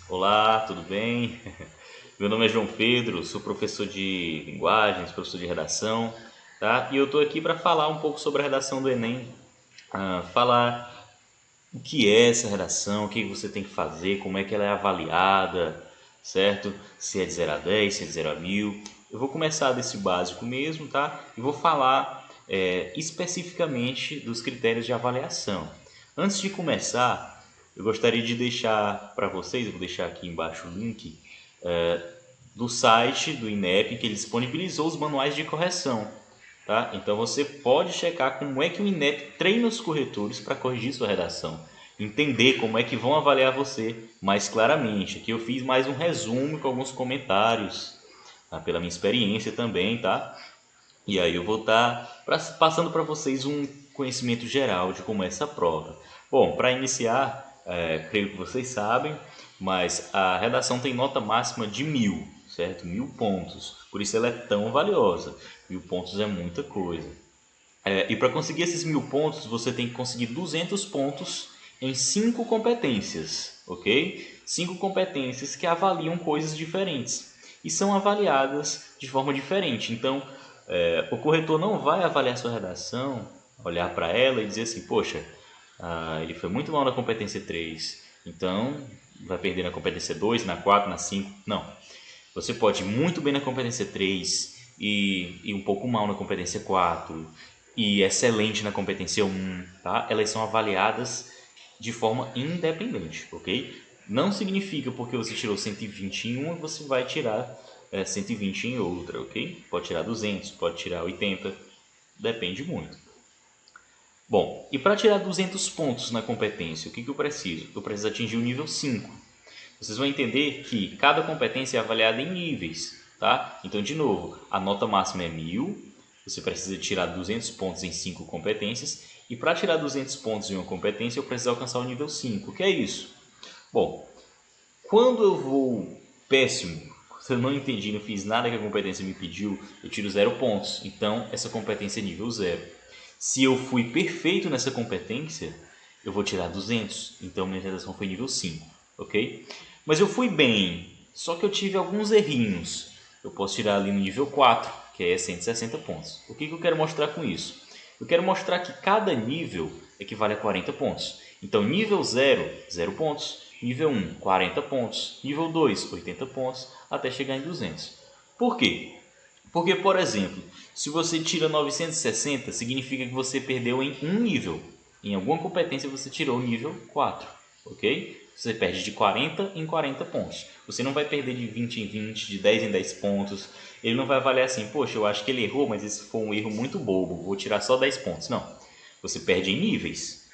Olá, tudo bem? Meu nome é João Pedro, sou professor de linguagens, professor de redação, tá? E eu estou aqui para falar um pouco sobre a redação do Enem, falar o que é essa redação, o que você tem que fazer, como é que ela é avaliada, certo? Se é de 0 a 10, se é de 0 a 1000. Eu vou começar desse básico mesmo, tá? E vou falar especificamente dos critérios de avaliação. Antes de começar, eu gostaria de deixar para vocês, eu vou deixar aqui embaixo o link do site do INEP, que ele disponibilizou os manuais de correção. Tá? Então você pode checar como é que o INEP treina os corretores para corrigir sua redação. Entender como é que vão avaliar você mais claramente. Aqui eu fiz mais um resumo com alguns comentários, tá? Pela minha experiência também, tá? E aí eu vou estar passando para vocês um conhecimento geral de como é essa prova. Bom, para iniciar, creio que vocês sabem, mas a redação tem nota máxima de 1000, certo? 1000 pontos. Por isso ela é tão valiosa. 1000 pontos é muita coisa. E para conseguir esses 1000 pontos, você tem que conseguir 200 pontos em 5 competências, ok? 5 competências que avaliam coisas diferentes e são avaliadas de forma diferente. Então, o corretor não vai avaliar sua redação, olhar para ela e dizer assim, poxa, ele foi muito mal na competência 3, então vai perder na competência 2, na 4, na 5. Não. Você pode ir muito bem na competência 3 e um pouco mal na competência 4 e excelente na competência 1, tá? Elas são avaliadas de forma independente, ok? Não significa porque você tirou 120 em uma, você vai tirar 120 em outra, ok? Pode tirar 200, pode tirar 80, depende muito. Bom, e para tirar 200 pontos na competência, o que eu preciso? Eu preciso atingir o nível 5. Vocês vão entender que cada competência é avaliada em níveis, tá? Então, de novo, a nota máxima é 1000, você precisa tirar 200 pontos em 5 competências, e para tirar 200 pontos em uma competência, eu preciso alcançar o nível 5. O que é isso? Bom, quando eu vou péssimo, se eu não entendi, não fiz nada que a competência me pediu, eu tiro 0 pontos. Então, essa competência é nível 0. Se eu fui perfeito nessa competência, eu vou tirar 200. Então, minha redação foi nível 5, ok? Mas eu fui bem, só que eu tive alguns errinhos. Eu posso tirar ali no nível 4, que é 160 pontos. O que eu quero mostrar com isso? Eu quero mostrar que cada nível equivale a 40 pontos. Então, nível 0, 0 pontos. Nível 1, 40 pontos. Nível 2, 80 pontos, até chegar em 200. Por quê? Porque, por exemplo, se você tira 960, significa que você perdeu em um nível. Em alguma competência você tirou o nível 4, ok? Você perde de 40 em 40 pontos. Você não vai perder de 20 em 20, de 10 em 10 pontos. Ele não vai avaliar assim, poxa, eu acho que ele errou, mas esse foi um erro muito bobo, vou tirar só 10 pontos. Não. Você perde em níveis.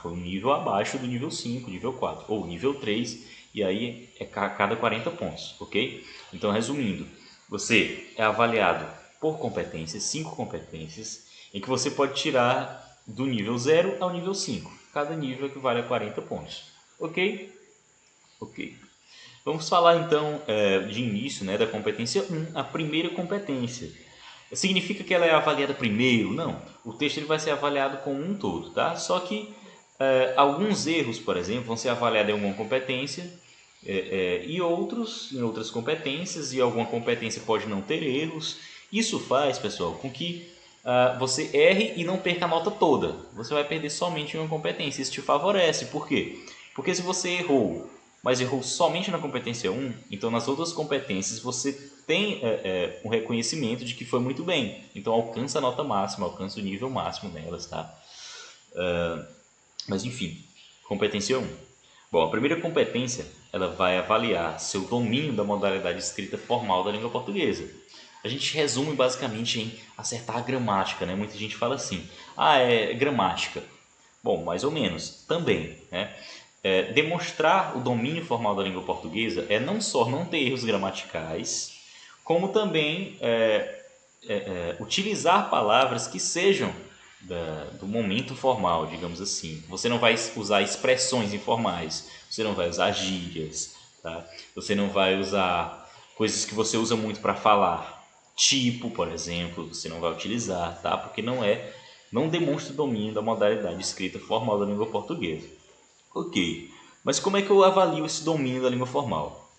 Foi um nível abaixo do nível 5, nível 4, ou nível 3, e aí é cada 40 pontos, ok? Então, resumindo, você é avaliado por competências, 5 competências, em que você pode tirar do nível 0 ao nível 5. Cada nível equivale a 40 pontos, ok? Ok. Vamos falar então de início, né, da competência 1, a primeira competência. Significa que ela é avaliada primeiro? Não. O texto ele vai ser avaliado como um todo, tá? Só que alguns erros, por exemplo, vão ser avaliados em alguma competência e outros em outras competências, e alguma competência pode não ter erros. Isso faz, pessoal, com que você erre e não perca a nota toda. Você vai perder somente em uma competência. Isso te favorece. Por quê? Porque se você errou, mas errou somente na competência 1, então nas outras competências você tem um reconhecimento de que foi muito bem. Então alcança a nota máxima, alcança o nível máximo nelas, tá? Mas enfim, competência 1. Bom, a primeira competência ela vai avaliar seu domínio da modalidade escrita formal da língua portuguesa. A gente resume basicamente em acertar a gramática, né? Muita gente fala assim, é gramática. Bom, mais ou menos, também, né? Demonstrar o domínio formal da língua portuguesa é não só não ter erros gramaticais, como também utilizar palavras que sejam do momento formal, digamos assim. Você não vai usar expressões informais, você não vai usar gírias, tá? Você não vai usar coisas que você usa muito para falar. Tipo, por exemplo, você não vai utilizar, tá? Porque não demonstra o domínio da modalidade escrita formal da língua portuguesa. Ok. Mas como é que eu avalio esse domínio da língua formal?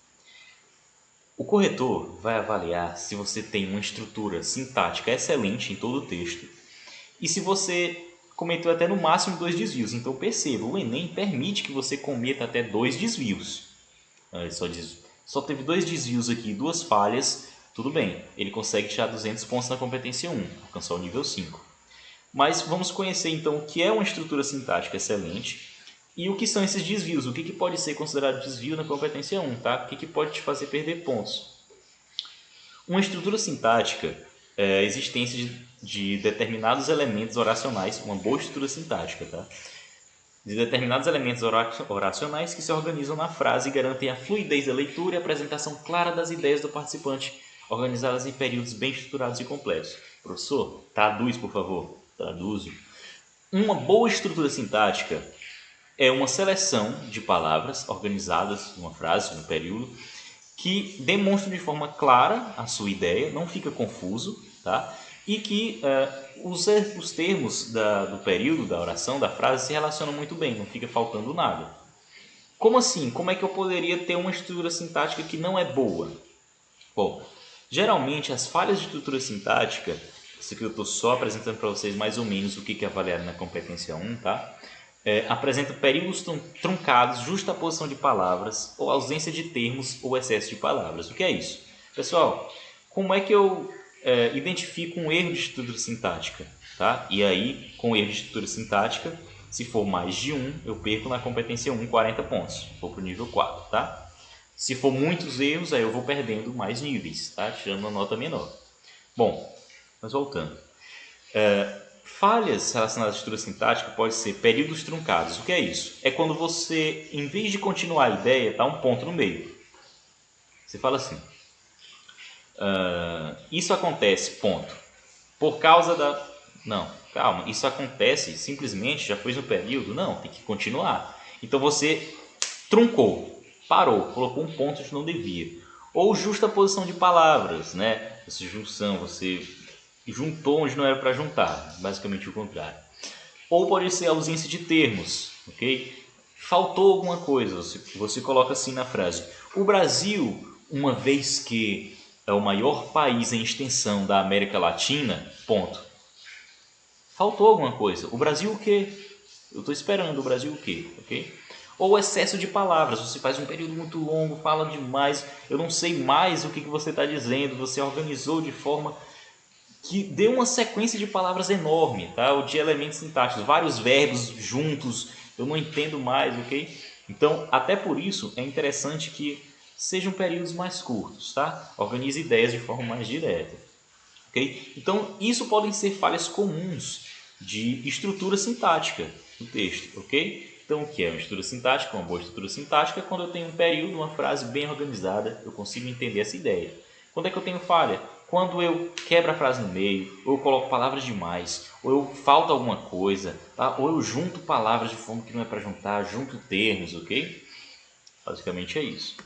O corretor vai avaliar se você tem uma estrutura sintática excelente em todo o texto e se você cometeu até no máximo 2 desvios. Então perceba, o Enem permite que você cometa até 2 desvios. Ele só teve 2 desvios aqui, 2 falhas, tudo bem. Ele consegue tirar 200 pontos na competência 1, alcançar o nível 5. Mas vamos conhecer então o que é uma estrutura sintática excelente e o que são esses desvios, o que pode ser considerado desvio na competência 1, tá? O que pode te fazer perder pontos. Uma estrutura sintática é a existência de determinados elementos oracionais, uma boa estrutura sintática, tá? De determinados elementos oracionais que se organizam na frase e garantem a fluidez da leitura e a apresentação clara das ideias do participante, organizadas em períodos bem estruturados e completos. Professor, traduz, por favor. Traduzo. Uma boa estrutura sintática é uma seleção de palavras organizadas numa frase, num período, que demonstram de forma clara a sua ideia, não fica confuso, tá? E que os termos do período, da oração, da frase se relacionam muito bem, não fica faltando nada. Como assim? Como é que eu poderia ter uma estrutura sintática que não é boa? Bom, geralmente as falhas de estrutura sintática, isso aqui eu estou só apresentando para vocês mais ou menos o que é avaliado na competência 1, tá? Apresenta períodos truncados, justaposição de palavras, ou ausência de termos ou excesso de palavras. O que é isso? Pessoal, como é que eu identifico um erro de estrutura sintática? Tá? E aí, com erro de estrutura sintática, se for mais de 1, eu perco na competência 1 40 pontos. Vou para o nível 4. Tá? Se for muitos erros, aí eu vou perdendo mais níveis, tá? Tirando uma nota menor. Bom, mas voltando. Falhas relacionadas à estrutura sintática pode ser períodos truncados. O que é isso? É quando você, em vez de continuar a ideia, dá um ponto no meio. Você fala assim, isso acontece, ponto. Por causa da... Não, calma, isso acontece simplesmente, já foi no período? Não, tem que continuar. Então você truncou, parou, colocou um ponto onde não devia. Ou justaposição de palavras, né? Essa junção, você juntou onde não era para juntar, basicamente o contrário. Ou pode ser ausência de termos, ok? Faltou alguma coisa, você coloca assim na frase. O Brasil, uma vez que é o maior país em extensão da América Latina, ponto. Faltou alguma coisa. O Brasil o quê? Eu estou esperando o Brasil o quê, ok? Ou excesso de palavras, você faz um período muito longo, fala demais, eu não sei mais o que você está dizendo, você organizou de forma que deu uma sequência de palavras enorme, tá? Ou de elementos sintáticos, vários verbos juntos, eu não entendo mais, ok? Então, até por isso, é interessante que sejam períodos mais curtos, tá? Organize ideias de forma mais direta, ok? Então, isso podem ser falhas comuns de estrutura sintática do texto, ok? Então, o que é uma estrutura sintática? Uma boa estrutura sintática é quando eu tenho um período, uma frase bem organizada, eu consigo entender essa ideia. Quando é que eu tenho falha? Quando eu quebro a frase no meio, ou eu coloco palavras demais, ou eu falta alguma coisa, tá? Ou eu junto palavras de forma que não é para juntar, junto termos, ok? Basicamente é isso.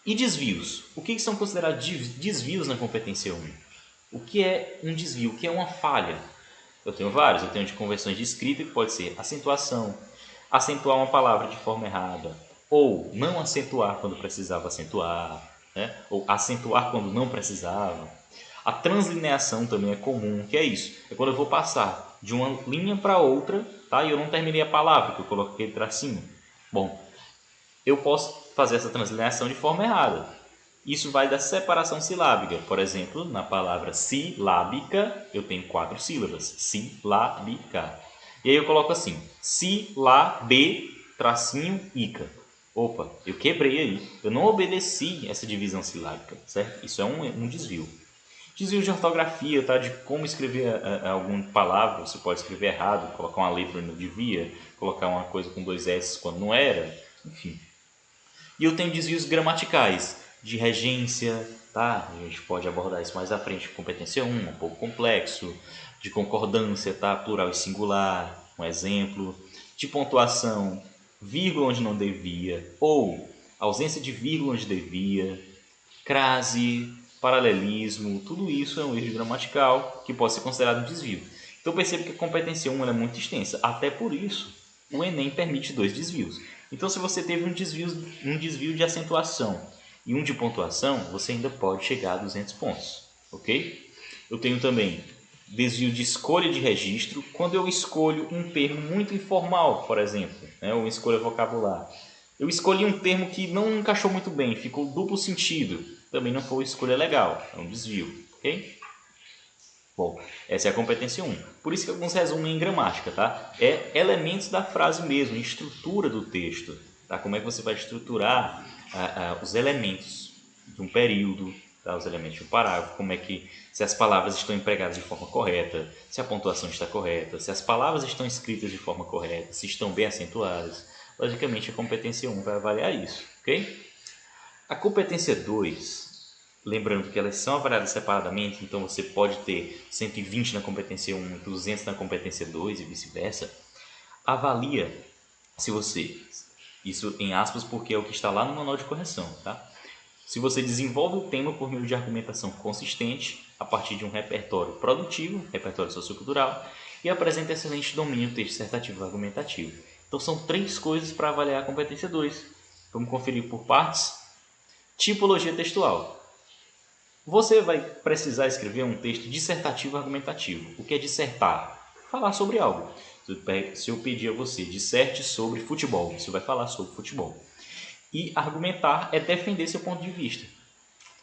E desvios? O que são considerados desvios na competência 1? O que é um desvio? O que é uma falha? Eu tenho vários. Eu tenho de conversões de escrita, que pode ser acentuação, acentuar uma palavra de forma errada, ou não acentuar quando precisava acentuar, né? Ou acentuar quando não precisava. A translineação também é comum. O que é isso? É quando eu vou passar de uma linha para outra, tá? E eu não terminei a palavra, que eu coloquei aquele tracinho. Bom, eu posso fazer essa translineação de forma errada. Isso vai da separação silábica. Por exemplo, na palavra silábica, eu tenho 4 sílabas. Silábica. E aí eu coloco assim, silabe, tracinho, ica. Opa, eu quebrei aí. Eu não obedeci essa divisão silábica, certo? Isso é um desvio. Desvio de ortografia, tá? De como escrever alguma palavra. Você pode escrever errado, colocar uma letra onde não devia, colocar uma coisa com 2 S quando não era. Enfim. E eu tenho desvios gramaticais, de regência, tá? A gente pode abordar isso mais à frente. Competência 1, um pouco complexo. De concordância, tá? Plural e singular, um exemplo. De pontuação, vírgula onde não devia, ou ausência de vírgula onde devia. Crase, paralelismo, tudo isso é um erro gramatical que pode ser considerado um desvio. Então perceba que a competência 1 é muito extensa. Até por isso, o Enem permite 2 desvios. Então, se você teve um desvio de acentuação e um de pontuação, você ainda pode chegar a 200 pontos, ok? Eu tenho também desvio de escolha de registro, quando eu escolho um termo muito informal, por exemplo, né, ou escolha vocabular. Eu escolhi um termo que não encaixou muito bem, ficou duplo sentido, também não foi uma escolha legal, é um desvio, ok? Bom, essa é a competência 1. Por isso que alguns resumem em gramática, tá? É elementos da frase mesmo, estrutura do texto, tá? Como é que você vai estruturar os elementos de um período, tá? Os elementos de um parágrafo, como é que, se as palavras estão empregadas de forma correta, se a pontuação está correta, se as palavras estão escritas de forma correta, se estão bem acentuadas. Logicamente, a competência 1 vai avaliar isso, ok? A competência 2... Lembrando que elas são avaliadas separadamente, então você pode ter 120 na competência 1 e 200 na competência 2 e vice-versa. Avalia se você, isso em aspas porque é o que está lá no manual de correção, tá? Se você desenvolve o tema por meio de argumentação consistente, a partir de um repertório produtivo, repertório sociocultural, e apresenta excelente domínio do texto dissertativo argumentativo. Então são 3 coisas para avaliar a competência 2. Vamos conferir por partes. Tipologia textual. Você vai precisar escrever um texto dissertativo argumentativo. O que é dissertar? Falar sobre algo. Se eu pedir a você, disserte sobre futebol, você vai falar sobre futebol. E argumentar é defender seu ponto de vista.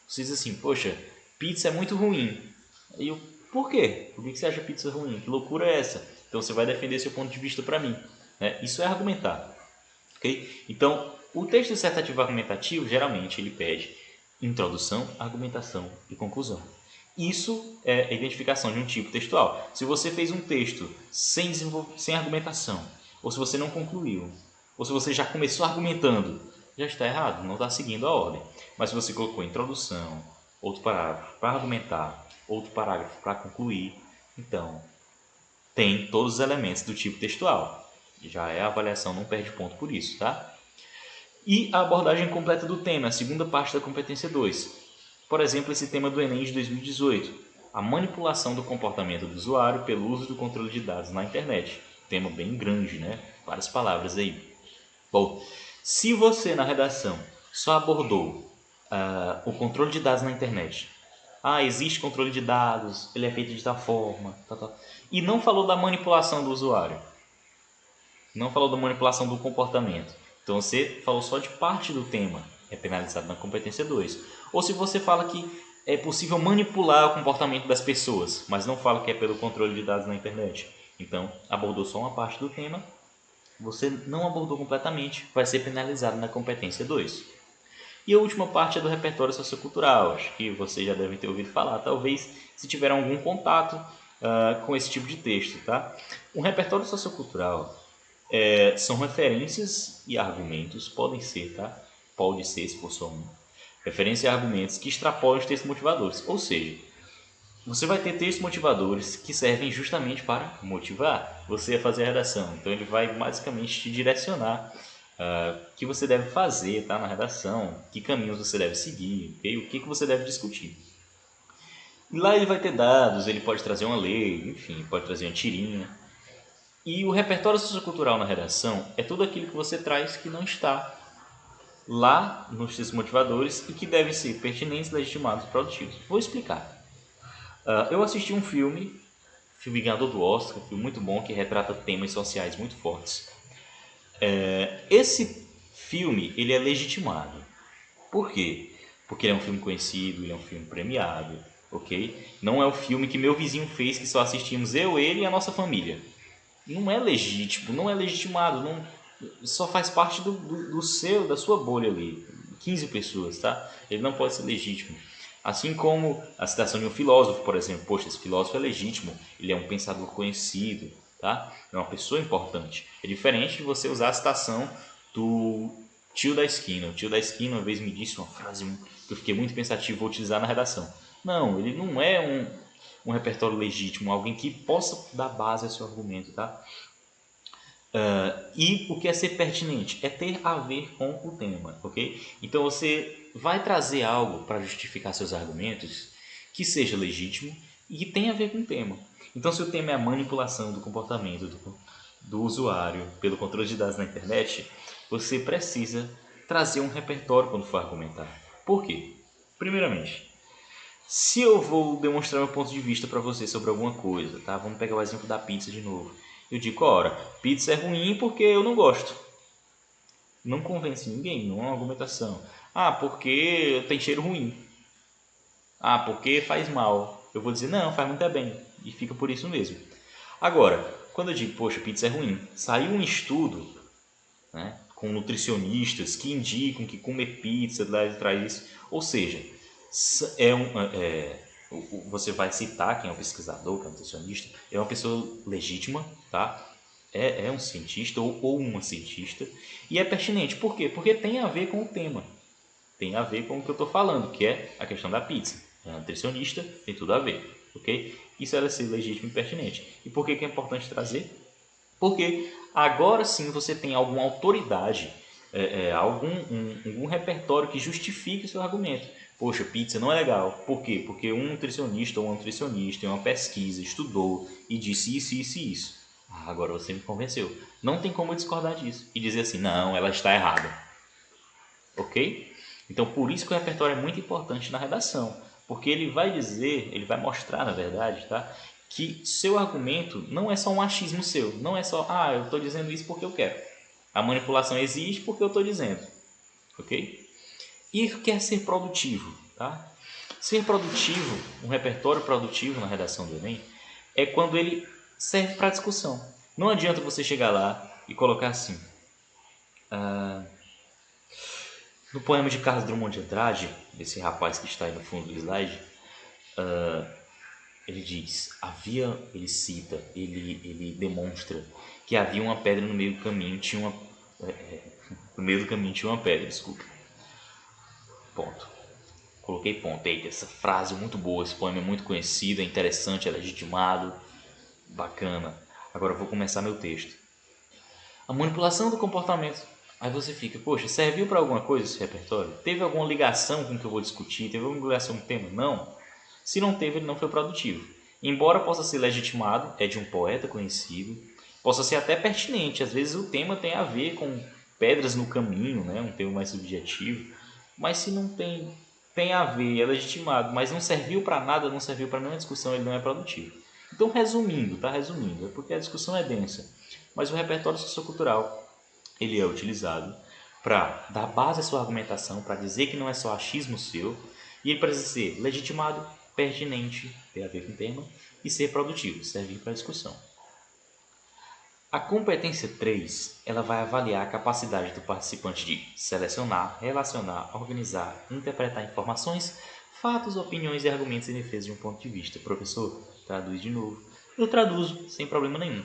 Você diz assim, poxa, pizza é muito ruim. E eu, por quê? Por que você acha pizza ruim? Que loucura é essa? Então você vai defender seu ponto de vista para mim. Né? Isso é argumentar. Okay? Então, o texto dissertativo argumentativo, geralmente, ele pede introdução, argumentação e conclusão. Isso é a identificação de um tipo textual. Se você fez um texto sem argumentação, ou se você não concluiu, ou se você já começou argumentando, já está errado, não está seguindo a ordem. Mas se você colocou introdução, outro parágrafo para argumentar, outro parágrafo para concluir, então tem todos os elementos do tipo textual. Já é a avaliação, não perde ponto por isso, tá? E a abordagem completa do tema, a segunda parte da competência 2. Por exemplo, esse tema do Enem de 2018, a manipulação do comportamento do usuário pelo uso do controle de dados na internet. Tema bem grande, né? Várias palavras aí. Bom, se você na redação só abordou o controle de dados na internet, existe controle de dados, ele é feito de tal forma, e não falou da manipulação do usuário, não falou da manipulação do comportamento, então você falou só de parte do tema, é penalizado na competência 2. Ou se você fala que é possível manipular o comportamento das pessoas, mas não fala que é pelo controle de dados na internet, então abordou só uma parte do tema, você não abordou completamente, vai ser penalizado na competência 2. E a última parte é do repertório sociocultural, acho que vocês já devem ter ouvido falar, talvez se tiver algum contato com esse tipo de texto, tá? Um repertório sociocultural são referências e argumentos, podem ser, tá? Pode ser, se for só um. Referências e argumentos que extrapolam os textos motivadores. Ou seja, você vai ter textos motivadores que servem justamente para motivar você a fazer a redação. Então, ele vai basicamente te direcionar o que você deve fazer, tá? Na redação, que caminhos você deve seguir, okay? O que você deve discutir. E lá ele vai ter dados, ele pode trazer uma lei, enfim, pode trazer uma tirinha. E o repertório sociocultural na redação é tudo aquilo que você traz que não está lá nos textos motivadores e que devem ser pertinentes, legitimados e produtivos. Vou explicar. Eu assisti um filme ganhador do Oscar, um filme muito bom que retrata temas sociais muito fortes. Esse filme ele é legitimado. Por quê? Porque ele é um filme conhecido, ele é um filme premiado, ok? Não é o filme que meu vizinho fez que só assistimos eu, ele e a nossa família. Não é legítimo, não é legitimado, não, só faz parte da sua bolha ali, 15 pessoas, tá? Ele não pode ser legítimo. Assim como a citação de um filósofo, por exemplo, poxa, esse filósofo é legítimo, ele é um pensador conhecido, tá? É uma pessoa importante. É diferente de você usar a citação do tio da esquina. O tio da esquina uma vez me disse uma frase que eu fiquei muito pensativo, vou utilizar na redação. Não, ele não é um repertório legítimo, alguém que possa dar base ao seu argumento, tá? E o que é ser pertinente? É ter a ver com o tema, ok? Então você vai trazer algo para justificar seus argumentos que seja legítimo e que tenha a ver com o tema. Então se o tema é a manipulação do comportamento do usuário pelo controle de dados na internet, você precisa trazer um repertório quando for argumentar. Por quê? Primeiramente, se eu vou demonstrar meu ponto de vista para você sobre alguma coisa, tá? Vamos pegar o exemplo da pizza de novo. Eu digo, ora, pizza é ruim porque eu não gosto. Não convence ninguém, não é uma argumentação. Ah, porque tem cheiro ruim. Ah, porque faz mal. Eu vou dizer, não, faz muito bem. E fica por isso mesmo. Agora, quando eu digo, poxa, pizza é ruim, saiu um estudo, né, com nutricionistas que indicam que comer pizza traz isso. Ou seja, você vai citar quem é o pesquisador, quem é o nutricionista, é uma pessoa legítima, tá? É um cientista ou uma cientista, e é pertinente. Por quê? Porque tem a ver com o tema, tem a ver com o que eu estou falando, que é a questão da pizza. É nutricionista, tem tudo a ver, ok? Isso era ser legítimo e pertinente. E por que é importante trazer? Porque agora sim você tem alguma autoridade, algum repertório que justifique o seu argumento. Poxa, pizza não é legal. Por quê? Porque um nutricionista ou uma nutricionista em uma pesquisa estudou e disse isso, isso e isso. Ah, agora você me convenceu. Não tem como eu discordar disso e dizer assim, não, ela está errada. Ok? Então por isso que o repertório é muito importante na redação. Porque ele vai dizer, ele vai mostrar na verdade, tá? Que seu argumento não é só um achismo seu, não é só, eu estou dizendo isso porque eu quero. A manipulação existe porque eu estou dizendo, ok? E quer ser produtivo, tá? Ser produtivo, um repertório produtivo na redação do Enem, é quando ele serve para discussão. Não adianta você chegar lá e colocar assim, no poema de Carlos Drummond de Andrade, esse rapaz que está aí no fundo do slide, ele diz, ele cita, ele demonstra que havia uma pedra no meio do caminho, no meio do caminho tinha uma pedra, desculpa. Ponto. Coloquei ponto. Eita, essa frase é muito boa, esse poema é muito conhecido, é interessante, é legitimado, bacana. Agora eu vou começar meu texto. A manipulação do comportamento. Aí você fica, poxa, serviu para alguma coisa esse repertório? Teve alguma ligação com o que eu vou discutir? Teve alguma ligação com o tema? Não. Se não teve, ele não foi produtivo. Embora possa ser legitimado, é de um poeta conhecido, possa ser até pertinente. Às vezes o tema tem a ver com pedras no caminho, né? Um tema mais subjetivo. Mas se não tem a ver, é legitimado, mas não serviu para nada, não serviu para nenhuma discussão, ele não é produtivo. Então, resumindo, tá? Resumindo, é porque a discussão é densa. Mas o repertório sociocultural, ele é utilizado para dar base à sua argumentação, para dizer que não é só achismo seu, e ele precisa ser legitimado, pertinente, ter a ver com o tema, e ser produtivo, servir para discussão. A competência 3, ela vai avaliar a capacidade do participante de selecionar, relacionar, organizar, interpretar informações, fatos, opiniões e argumentos em defesa de um ponto de vista. Professor, traduz de novo. Eu traduzo sem problema nenhum.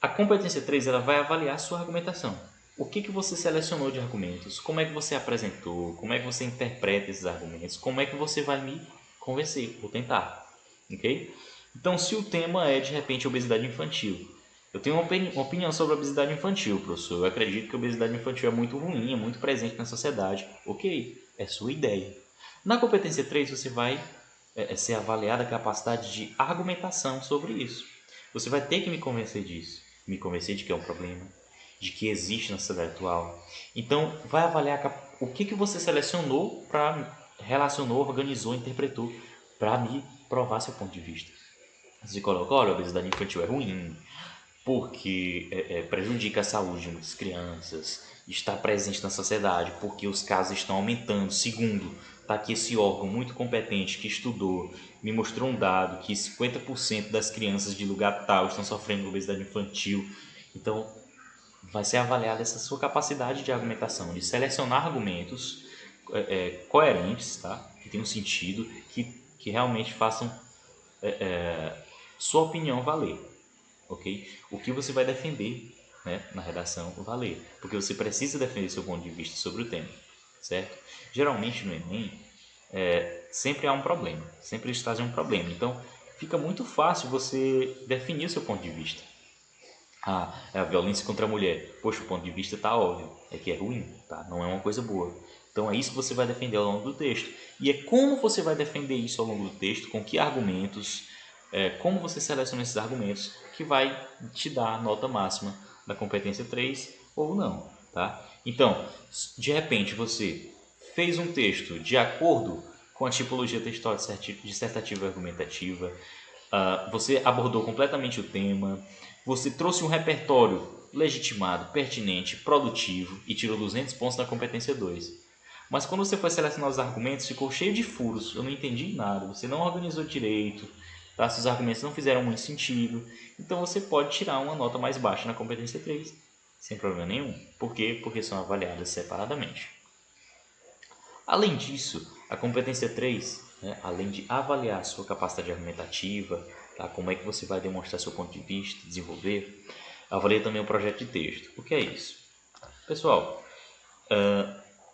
A competência 3, ela vai avaliar a sua argumentação. O que você selecionou de argumentos? Como é que você apresentou? Como é que você interpreta esses argumentos? Como é que você vai me convencer ou tentar? Ok? Então, se o tema é, de repente, obesidade infantil, eu tenho uma opinião sobre a obesidade infantil, professor. Eu acredito que a obesidade infantil é muito ruim, é muito presente na sociedade. Ok, é sua ideia. Na competência 3, você vai ser avaliada a capacidade de argumentação sobre isso. Você vai ter que me convencer disso. Me convencer de que é um problema, de que existe na sociedade atual. Então, vai avaliar o que você selecionou, relacionou, organizou, interpretou para me provar seu ponto de vista. Você coloca, olha, a obesidade infantil é ruim, porque prejudica a saúde de muitas crianças, está presente na sociedade, porque os casos estão aumentando. Segundo, está aqui esse órgão muito competente que estudou, me mostrou um dado que 50% das crianças de lugar tal estão sofrendo de obesidade infantil. Então, vai ser avaliada essa sua capacidade de argumentação, de selecionar argumentos coerentes, tá? Que tenham sentido, que realmente façam sua opinião valer. Okay? O que você vai defender, né, na redação valer, porque você precisa defender seu ponto de vista sobre o tema, certo? Geralmente no Enem sempre há um problema, sempre eles trazem um problema, então fica muito fácil você definir o seu ponto de vista. É a violência contra a mulher, poxa, o ponto de vista está óbvio, é que é ruim, tá? Não é uma coisa boa. Então é isso que você vai defender ao longo do texto, e é como você vai defender isso ao longo do texto, com que argumentos, como você seleciona esses argumentos, que vai te dar a nota máxima da competência 3 ou não. tá? Então, de repente você fez um texto de acordo com a tipologia textual dissertativa e argumentativa, você abordou completamente o tema, você trouxe um repertório legitimado, pertinente, produtivo e tirou 200 pontos na competência 2. Mas quando você foi selecionar os argumentos, ficou cheio de furos, eu não entendi nada, você não organizou direito, tá? Seus argumentos não fizeram muito sentido, então você pode tirar uma nota mais baixa na competência 3, sem problema nenhum. Por quê? Porque são avaliadas separadamente. Além disso, a competência 3, né, além de avaliar a sua capacidade argumentativa, tá, como é que você vai demonstrar seu ponto de vista, desenvolver, avalia também o projeto de texto. O que é isso? Pessoal,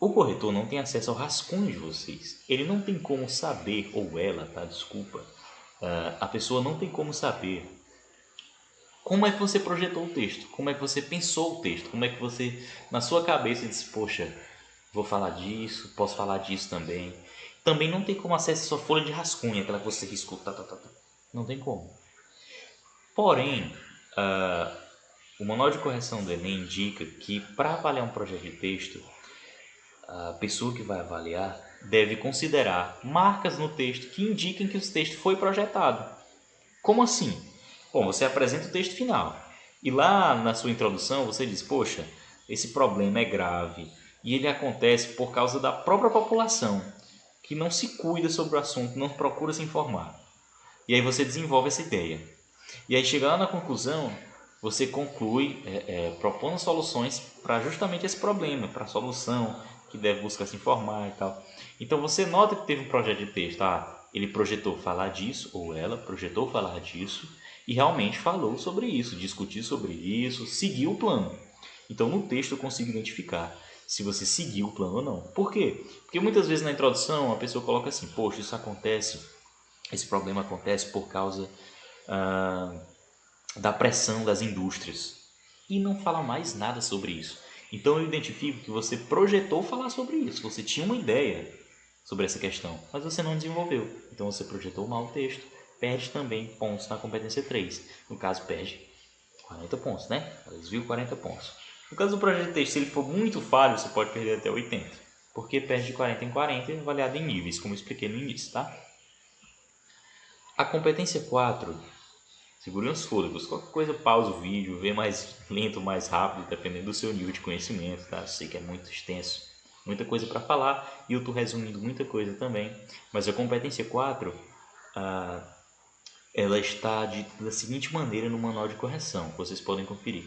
o corretor não tem acesso ao rascunho de vocês. Ele não tem como saber, ou ela, tá? Desculpa. A pessoa não tem como saber como é que você projetou o texto, como é que você pensou o texto, como é que você, na sua cabeça, disse, poxa, vou falar disso, posso falar disso também. Também não tem como acessar sua folha de rascunho, aquela que você riscou, Não tem como. Porém, o manual de correção do Enem indica que para avaliar um projeto de texto, a pessoa que vai avaliar deve considerar marcas no texto que indiquem que o texto foi projetado. Como assim? Bom, você apresenta o texto final e lá na sua introdução você diz, poxa, esse problema é grave e ele acontece por causa da própria população que não se cuida sobre o assunto, não procura se informar. E aí você desenvolve essa ideia. E aí chega lá na conclusão, você conclui propondo soluções para justamente esse problema, para a solução que deve buscar se informar e tal. Então você nota que teve um projeto de texto, ele projetou falar disso, ou ela projetou falar disso, e realmente falou sobre isso, discutiu sobre isso, seguiu o plano. Então no texto eu consigo identificar se você seguiu o plano ou não. Por quê? Porque muitas vezes na introdução a pessoa coloca assim, poxa, isso acontece, esse problema acontece por causa da pressão das indústrias. E não fala mais nada sobre isso. Então eu identifico que você projetou falar sobre isso, você tinha uma ideia sobre essa questão, mas você não desenvolveu. Então você projetou mal o texto, perde também pontos na competência 3. No caso, perde 40 pontos, né? Desvio 40 pontos. No caso do projeto de texto, se ele for muito falho, você pode perder até 80. Porque perde de 40 em 40, avaliado em níveis, como eu expliquei no início, tá? A competência 4, segure os fôlegos. Qualquer coisa, pausa o vídeo, vê mais lento, mais rápido, dependendo do seu nível de conhecimento, tá? Eu sei que é muito extenso, muita coisa para falar e eu estou resumindo muita coisa também. Mas a competência 4, ela está da seguinte maneira no manual de correção, que vocês podem conferir.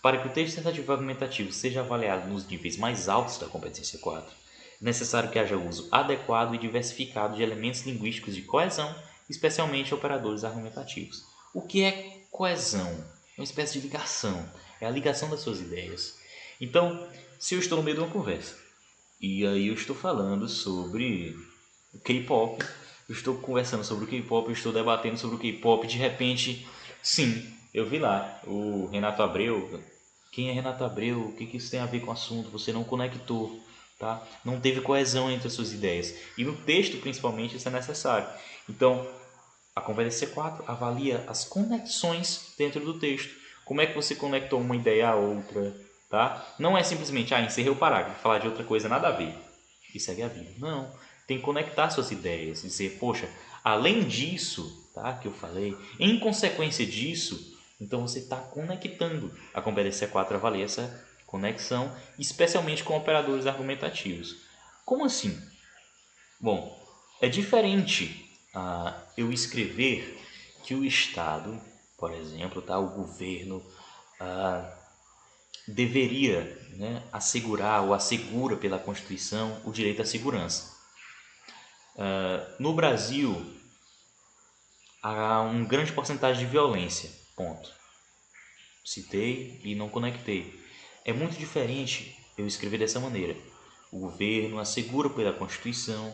Para que o texto tentativo argumentativo seja avaliado nos níveis mais altos da competência 4, é necessário que haja uso adequado e diversificado de elementos linguísticos de coesão, especialmente operadores argumentativos. O que é coesão? É uma espécie de ligação, é a ligação das suas ideias. Então, se eu estou no meio de uma conversa, e aí eu estou falando sobre o K-pop, eu estou conversando sobre o K-pop, eu estou debatendo sobre o K-pop, de repente, sim, eu vi lá o Renato Abreu. Quem é Renato Abreu? O que isso tem a ver com o assunto? Você não conectou, tá? Não teve coesão entre as suas ideias. E no texto, principalmente, isso é necessário. Então, a competência 4 avalia as conexões dentro do texto. Como é que você conectou uma ideia à outra, tá? Não é simplesmente, encerrei o parágrafo, falar de outra coisa, nada a ver, e segue a vida. Não, tem que conectar suas ideias, dizer, poxa, além disso, tá, que eu falei, em consequência disso, então você está conectando. A competência 4 avalia essa conexão, especialmente com operadores argumentativos. Como assim? Bom, é diferente eu escrever que o Estado, por exemplo, o governo deveria, né, assegurar ou assegura pela Constituição o direito à segurança. No Brasil, há uma grande porcentagem de violência, ponto. Citei e não conectei. É muito diferente eu escrever dessa maneira. O governo assegura pela Constituição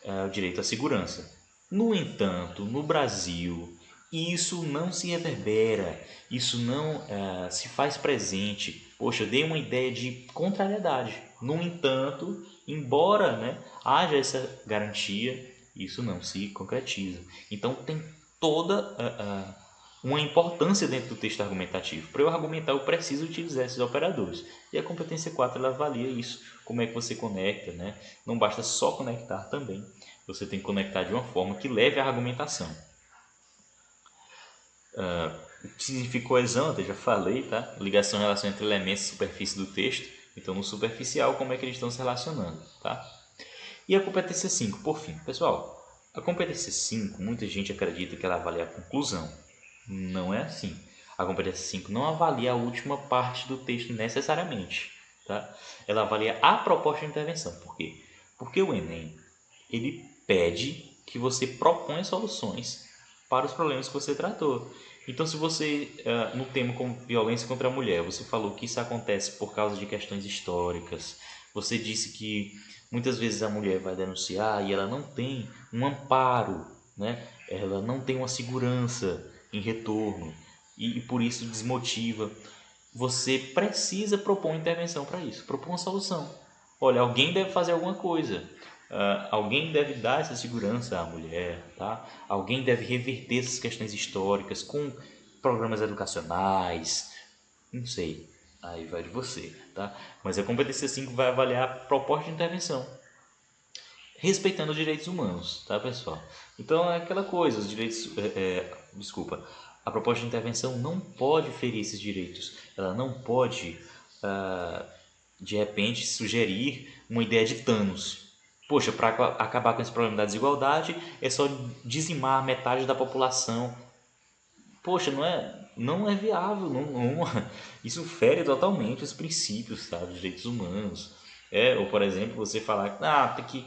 o direito à segurança. No entanto, no Brasil, isso não se reverbera, isso não se faz presente. Poxa, eu dei uma ideia de contrariedade. No entanto, embora, né, haja essa garantia, isso não se concretiza. Então tem toda uma importância dentro do texto argumentativo. Para eu argumentar, eu preciso utilizar esses operadores. E a competência 4 ela avalia isso, como é que você conecta, né? Não basta só conectar também, você tem que conectar de uma forma que leve à argumentação. O que significa coesão, eu já falei, tá? Ligação e relação entre elementos e superfície do texto. Então, no superficial, como é que eles estão se relacionando, tá? E a competência 5, por fim. Pessoal, a competência 5, muita gente acredita que ela avalia a conclusão. Não é assim. A competência 5 não avalia a última parte do texto necessariamente, tá? Ela avalia a proposta de intervenção. Por quê? Porque o Enem, ele pede que você proponha soluções para os problemas que você tratou. Então, se você, no tema como violência contra a mulher, você falou que isso acontece por causa de questões históricas, você disse que muitas vezes a mulher vai denunciar e ela não tem um amparo, né? Ela não tem uma segurança em retorno e por isso desmotiva. Você precisa propor uma intervenção para isso, propor uma solução. Olha, alguém deve fazer alguma coisa. Alguém deve dar essa segurança à mulher, tá? Alguém deve reverter essas questões históricas com programas educacionais, não sei, aí vai de você, tá? Mas a competência 5 vai avaliar a proposta de intervenção, respeitando os direitos humanos, tá, pessoal? Então é aquela coisa, os direitos, desculpa, a proposta de intervenção não pode ferir esses direitos, ela não pode, de repente, sugerir uma ideia de Thanos. Poxa, para acabar com esse problema da desigualdade é só dizimar metade da população. Poxa, não é viável, isso fere totalmente os princípios, sabe, dos direitos humanos. Ou, por exemplo, você falar que tem que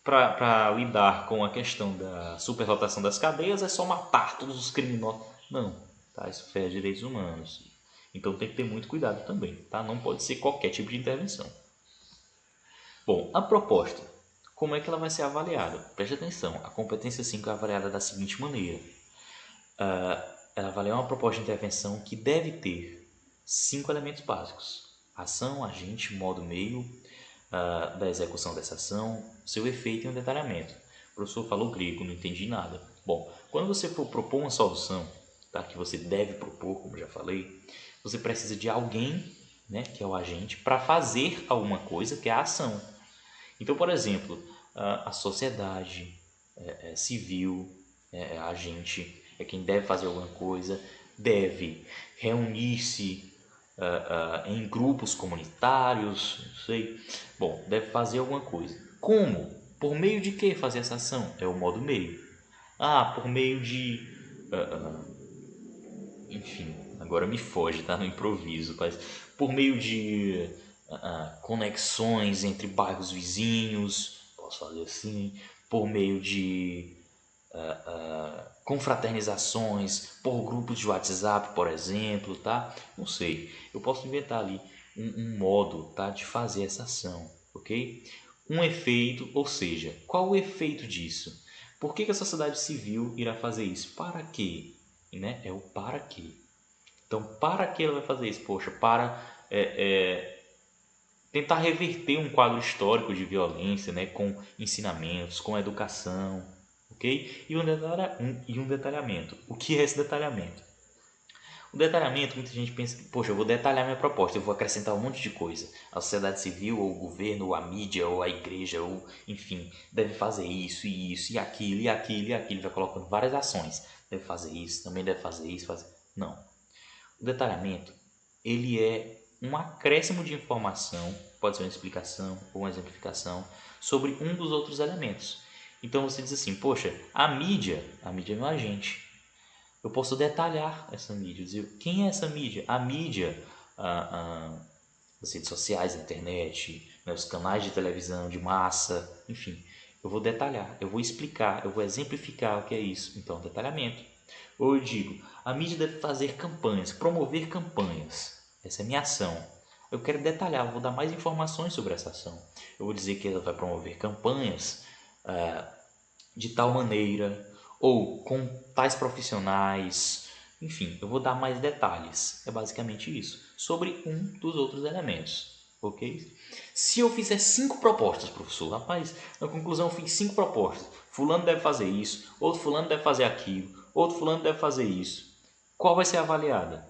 para lidar com a questão da superlotação das cadeias é só matar todos os criminosos. Não, tá? Isso fere direitos humanos. Então tem que ter muito cuidado também, tá? Não pode ser qualquer tipo de intervenção. Bom, a proposta, como é que ela vai ser avaliada? Preste atenção, a competência 5 é avaliada da seguinte maneira. Ela avalia uma proposta de intervenção que deve ter 5 elementos básicos: ação, agente, modo, meio da execução dessa ação, seu efeito e um detalhamento. O professor falou grego, não entendi nada. Bom, quando você for propor uma solução, tá, que você deve propor, como já falei, você precisa de alguém, né, que é o agente, para fazer alguma coisa, que é a ação. Então, por exemplo, a sociedade civil, a agente, é quem deve fazer alguma coisa, deve reunir-se em grupos comunitários, não sei. Bom, deve fazer alguma coisa. Como? Por meio de que fazer essa ação? É o modo meio. Por meio de... enfim, agora me foge, tá? No improviso, mas por meio de conexões entre bairros vizinhos, posso fazer assim, por meio de confraternizações, por grupos de WhatsApp, por exemplo, tá? Não sei, eu posso inventar ali um modo, tá, de fazer essa ação, ok? Um efeito, ou seja, qual o efeito disso? Por que a sociedade civil irá fazer isso? Para quê? Né? É o para quê. Então, para que ela vai fazer isso? Poxa, para tentar reverter um quadro histórico de violência, né, com ensinamentos, com educação, ok? E um detalhamento. O que é esse detalhamento? O detalhamento, muita gente pensa que, poxa, eu vou detalhar minha proposta, eu vou acrescentar um monte de coisa. A sociedade civil, ou o governo, ou a mídia, ou a igreja, ou enfim, deve fazer isso, e isso, e aquilo, e aquilo, e aquilo. Vai colocando várias ações. Deve fazer isso, também deve fazer isso, fazer... Não. O detalhamento, ele é um acréscimo de informação, pode ser uma explicação ou uma exemplificação, sobre um dos outros elementos. Então você diz assim, poxa, a mídia é meu agente. Eu posso detalhar essa mídia, dizer quem é essa mídia? A mídia, as redes sociais, a internet, né, os canais de televisão de massa, enfim. Eu vou detalhar, eu vou explicar, eu vou exemplificar o que é isso. Então, detalhamento. Ou eu digo, a mídia deve fazer campanhas, promover campanhas. Essa é a minha ação. Eu quero detalhar, eu vou dar mais informações sobre essa ação. Eu vou dizer que ela vai promover campanhas de tal maneira, ou com tais profissionais, enfim, eu vou dar mais detalhes. É basicamente isso, sobre um dos outros elementos, ok? Se eu fizer 5 propostas, professor, rapaz, na conclusão eu fiz 5 propostas. Fulano deve fazer isso, outro fulano deve fazer aquilo, outro fulano deve fazer isso. qual vai ser avaliada?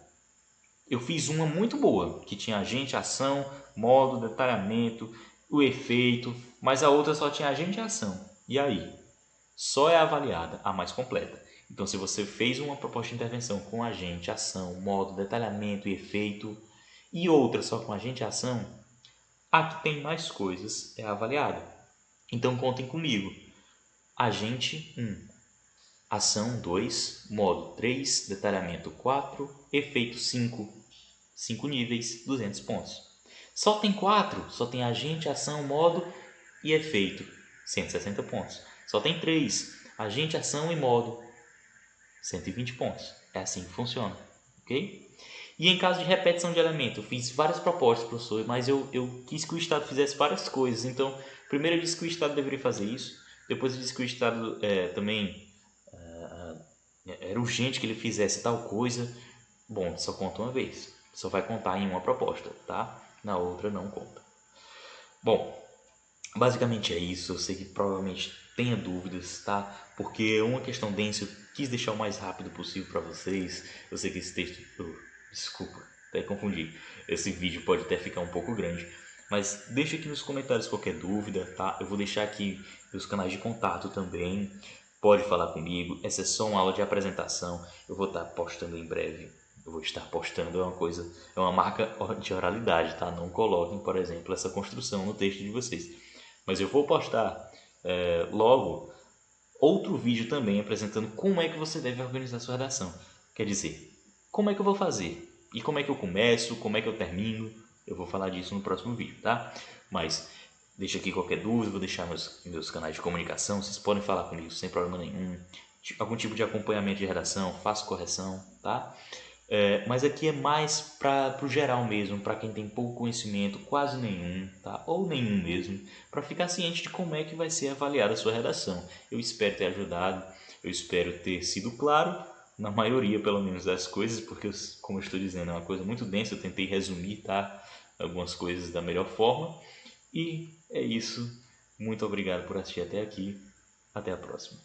Eu fiz uma muito boa, que tinha agente, ação, modo, detalhamento, o efeito, mas a outra só tinha agente e ação. E aí? Só é avaliada a mais completa. Então, se você fez uma proposta de intervenção com agente, ação, modo, detalhamento e efeito, e outra só com agente e ação, a que tem mais coisas é avaliada. Então, contem comigo. Agente 1, ação 2, modo 3, detalhamento 4, efeito 5, 5 níveis, 200 pontos. Só tem 4, só tem agente, ação, modo e efeito, 160 pontos. Só tem 3, agente, ação e modo, 120 pontos. É assim que funciona, ok? E em caso de repetição de elemento, eu fiz várias propostas, professor, mas eu quis que o Estado fizesse várias coisas. Então, primeiro eu disse que o Estado deveria fazer isso, depois eu disse que o Estado também era urgente que ele fizesse tal coisa. Bom, só conta uma vez. Só vai contar em uma proposta, tá? Na outra não conta. Bom, basicamente é isso. Eu sei que provavelmente tenha dúvidas, tá? Porque é uma questão densa, eu quis deixar o mais rápido possível para vocês. Eu sei que esse texto... desculpa, até confundi. Esse vídeo pode até ficar um pouco grande. Mas deixa aqui nos comentários qualquer dúvida, tá? Eu vou deixar aqui os canais de contato também. Pode falar comigo. Essa é só uma aula de apresentação. Eu vou estar postando em breve. Eu vou estar postando, é uma coisa, é uma marca de oralidade, tá? Não coloquem, por exemplo, essa construção no texto de vocês. Mas eu vou postar logo outro vídeo também apresentando como é que você deve organizar sua redação. Quer dizer, como é que eu vou fazer? E como é que eu começo? Como é que eu termino? Eu vou falar disso no próximo vídeo, tá? Mas deixa aqui qualquer dúvida, vou deixar meus canais de comunicação, vocês podem falar comigo sem problema nenhum. Algum tipo de acompanhamento de redação, faço correção, tá? Mas aqui é mais para o geral mesmo, para quem tem pouco conhecimento, quase nenhum, tá? Ou nenhum mesmo, para ficar ciente de como é que vai ser avaliada a sua redação. Eu espero ter ajudado, eu espero ter sido claro, na maioria pelo menos das coisas, porque, como eu estou dizendo, é uma coisa muito densa, eu tentei resumir, tá? Algumas coisas da melhor forma. E é isso. Muito obrigado por assistir até aqui. Até a próxima.